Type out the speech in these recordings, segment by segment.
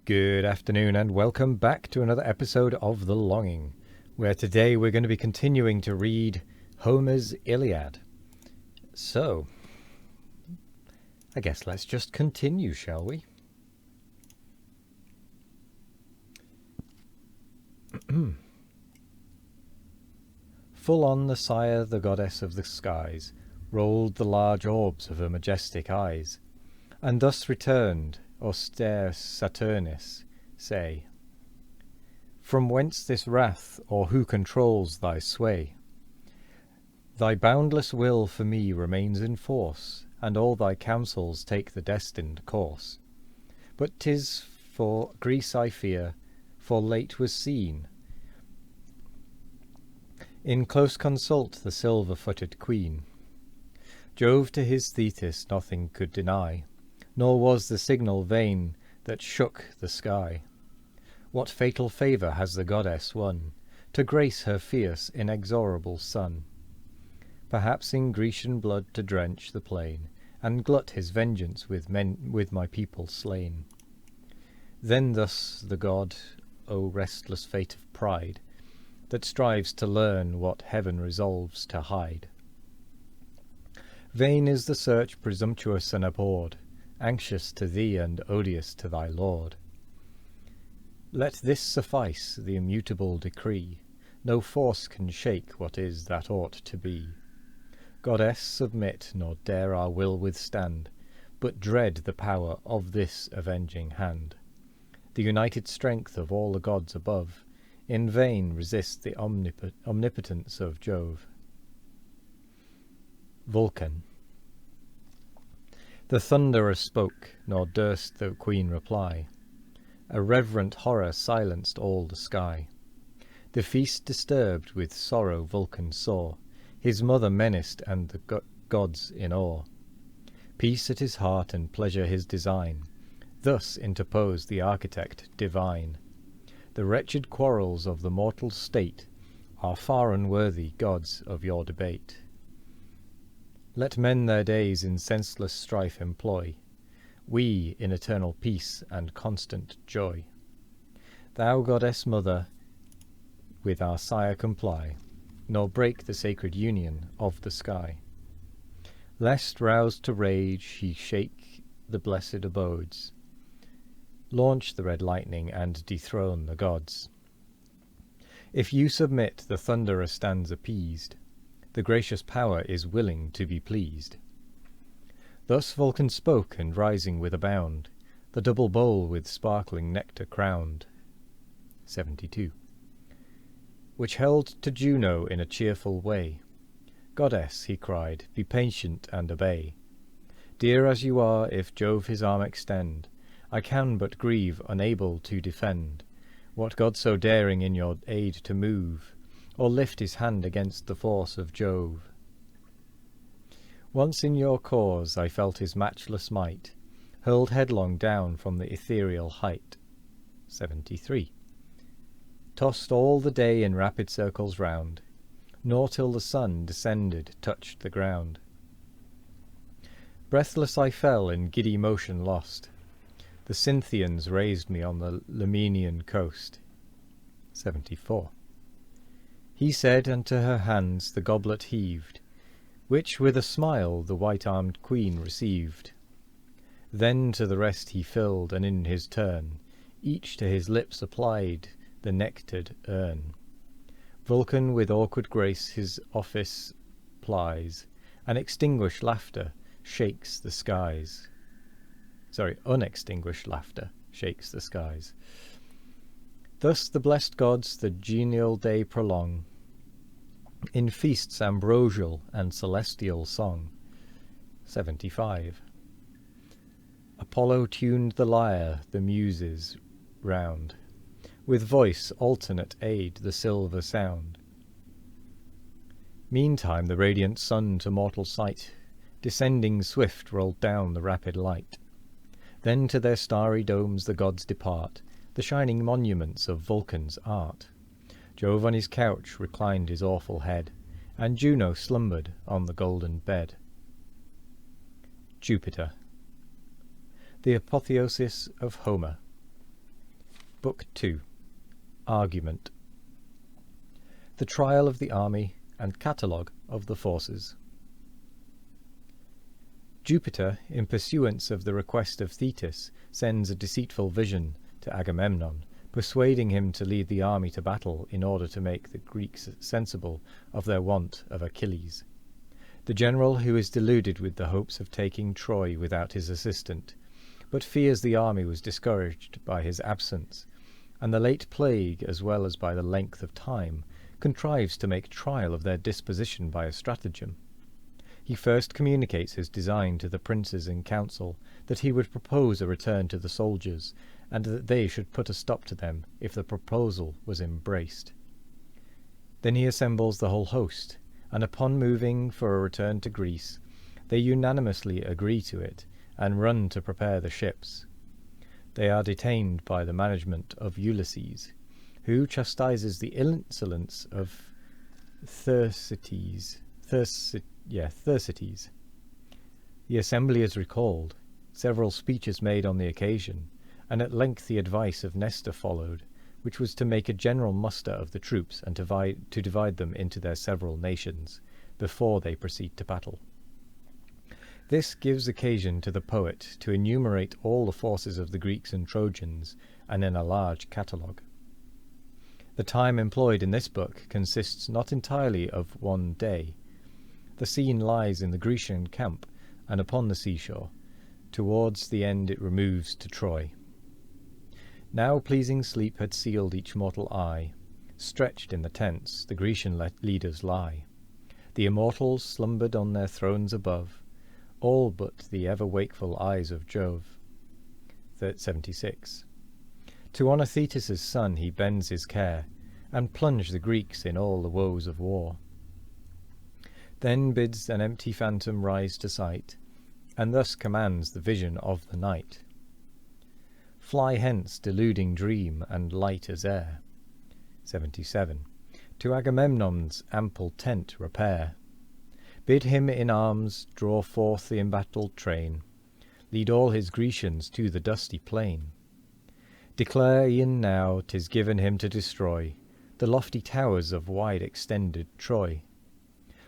Good afternoon and welcome back to another episode of The Longing, where today we're going to be continuing to read Homer's Iliad. So, I guess let's just continue, shall we? Full on the sire, the goddess of the skies, rolled the large orbs of her majestic eyes, and thus returned, austere Saturnus, say, "From whence this wrath, or who controls thy sway? Thy boundless will for me remains in force, and all thy counsels take the destined course. But 'tis for Greece I fear, for late was seen in close consult the silver-footed queen. Jove to his Thetis nothing could deny, nor was the signal vain that shook the sky. What fatal favour has the goddess won, to grace her fierce inexorable son? Perhaps in Grecian blood to drench the plain, and glut his vengeance with my people slain. Then thus the god, O restless fate of pride, that strives to learn what heaven resolves to hide. Vain is the search presumptuous and abhorred, anxious to thee and odious to thy lord. Let this suffice, the immutable decree, no force can shake what is that ought to be. Goddess, submit, nor dare our will withstand, but dread the power of this avenging hand. The united strength of all the gods above in vain resist the omnipotence of Jove. Vulcan. The thunderer spoke, nor durst the queen reply. A reverent horror silenced all the sky. The feast disturbed with sorrow Vulcan saw, his mother menaced and the gods in awe. Peace at his heart and pleasure his design, thus interposed the architect divine. The wretched quarrels of the mortal state are far unworthy, gods, of your debate. Let men their days in senseless strife employ, we in eternal peace and constant joy. Thou, goddess mother, with our sire comply, nor break the sacred union of the sky. Lest, roused to rage, he shake the blessed abodes, launch the red lightning and dethrone the gods. If you submit, the thunderer stands appeased, the gracious power is willing to be pleased. Thus Vulcan spoke, and rising with a bound, the double bowl with sparkling nectar crowned. 72. Which held to Juno in a cheerful way. Goddess, he cried, be patient and obey. Dear as you are, if Jove his arm extend, I can but grieve, unable to defend. What god so daring in your aid to move, or lift his hand against the force of Jove? Once in your cause I felt his matchless might, hurled headlong down from the ethereal height. 73. Tossed all the day in rapid circles round, nor till the sun descended touched the ground. Breathless I fell, in giddy motion lost. The Cynthians raised me on the Lemenian coast. 74. He said, and to her hands the goblet heaved, which with a smile the white-armed queen received. Then to the rest he filled, and in his turn each to his lips applied the nectared urn. Vulcan with awkward grace his office plies, and extinguished laughter shakes the skies. Unextinguished laughter shakes the skies. Thus the blessed gods the genial day prolong, in feasts ambrosial and celestial song. 75. Apollo tuned the lyre, the muses round, with voice alternate aid the silver sound. Meantime the radiant sun to mortal sight, descending swift, rolled down the rapid light. Then to their starry domes the gods depart, the shining monuments of Vulcan's art. Jove on his couch reclined his awful head, and Juno slumbered on the golden bed. Jupiter. The apotheosis of Homer. Book 2. Argument. The Trial of the Army and Catalogue of the Forces. Jupiter, in pursuance of the request of Thetis, sends a deceitful vision to Agamemnon, persuading him to lead the army to battle in order to make the Greeks sensible of their want of Achilles. The general, who is deluded with the hopes of taking Troy without his assistant, but fears the army was discouraged by his absence, and the late plague as well as by the length of time, contrives to make trial of their disposition by a stratagem. He first communicates his design to the princes in council, that he would propose a return to the soldiers, and that they should put a stop to them if the proposal was embraced. Then he assembles the whole host, and upon moving for a return to Greece, they unanimously agree to it, and run to prepare the ships. They are detained by the management of Ulysses, who chastises the insolence of Thersites. The assembly is recalled, several speeches made on the occasion, and at length the advice of Nestor followed, which was to make a general muster of the troops and to divide them into their several nations, before they proceed to battle. This gives occasion to the poet to enumerate all the forces of the Greeks and Trojans, and in a large catalogue. The time employed in this book consists not entirely of one day. The scene lies in the Grecian camp, and upon the seashore. Towards the end it removes to Troy. Now pleasing sleep had sealed each mortal eye. Stretched in the tents the Grecian leaders lie. The immortals slumbered on their thrones above, all but the ever-wakeful eyes of Jove. 76. To honour Thetis' son he bends his care, and plunge the Greeks in all the woes of war. Then bids an empty phantom rise to sight, and thus commands the vision of the night. Fly hence, deluding dream, and light as air. 77. To Agamemnon's ample tent repair. Bid him in arms draw forth the embattled train, lead all his Grecians to the dusty plain. Declare e'en now 'tis given him to destroy the lofty towers of wide-extended Troy.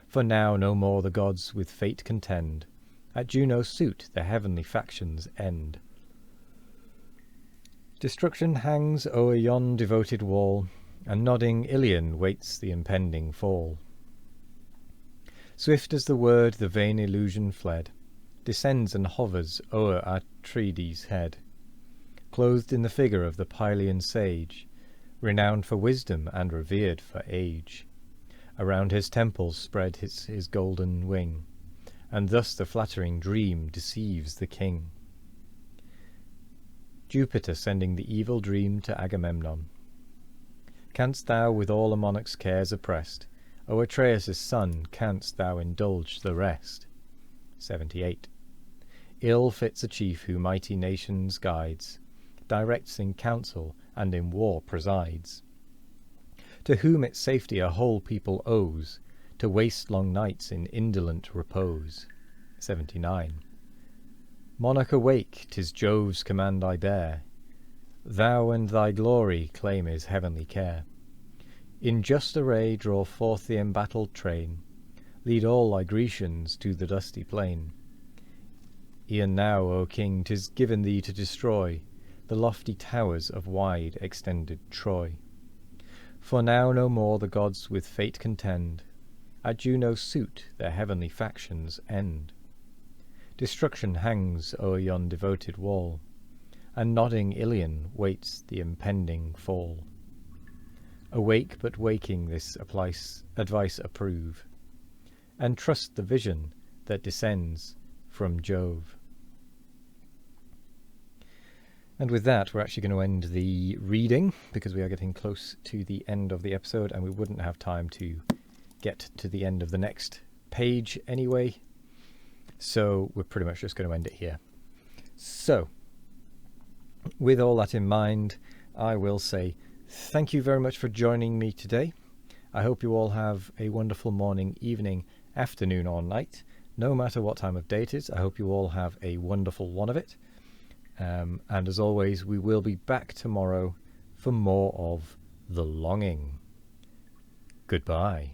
For now no more the gods with fate contend, at Juno's suit the heavenly factions end. Destruction hangs o'er yon devoted wall, and nodding Ilion waits the impending fall. Swift as the word the vain illusion fled, descends and hovers o'er Atrides' head, clothed in the figure of the Pylian sage, renowned for wisdom and revered for age. Around his temples spread his golden wing, and thus the flattering dream deceives the king. Jupiter sending the evil dream to Agamemnon. Canst thou with all a monarch's cares oppressed, O Atreus' son, canst thou indulge the rest? 78. Ill fits a chief who mighty nations guides, directs in council and in war presides, to whom its safety a whole people owes, to waste long nights in indolent repose. 79. Monarch awake, 'tis Jove's command I bear, thou and thy glory claim his heavenly care. In just array draw forth the embattled train, lead all thy Grecians to the dusty plain. E'en now, O king, 'tis given thee to destroy the lofty towers of wide-extended Troy. For now no more the gods with fate contend, at Juno's suit their heavenly factions end. Destruction hangs o'er yon devoted wall, and nodding Ilion waits the impending fall. Awake but waking this advice approve, and trust the vision that descends from Jove. And with that, we're actually going to end the reading, because we are getting close to the end of the episode, and we wouldn't have time to get to the end of the next page anyway. So we're pretty much just going to end it here. So, with all that in mind, I will say thank you very much for joining me today. I hope you all have a wonderful morning, evening, afternoon or night. No matter what time of day it is, I hope you all have a wonderful one of it. And as always, we will be back tomorrow for more of The Longing. Goodbye.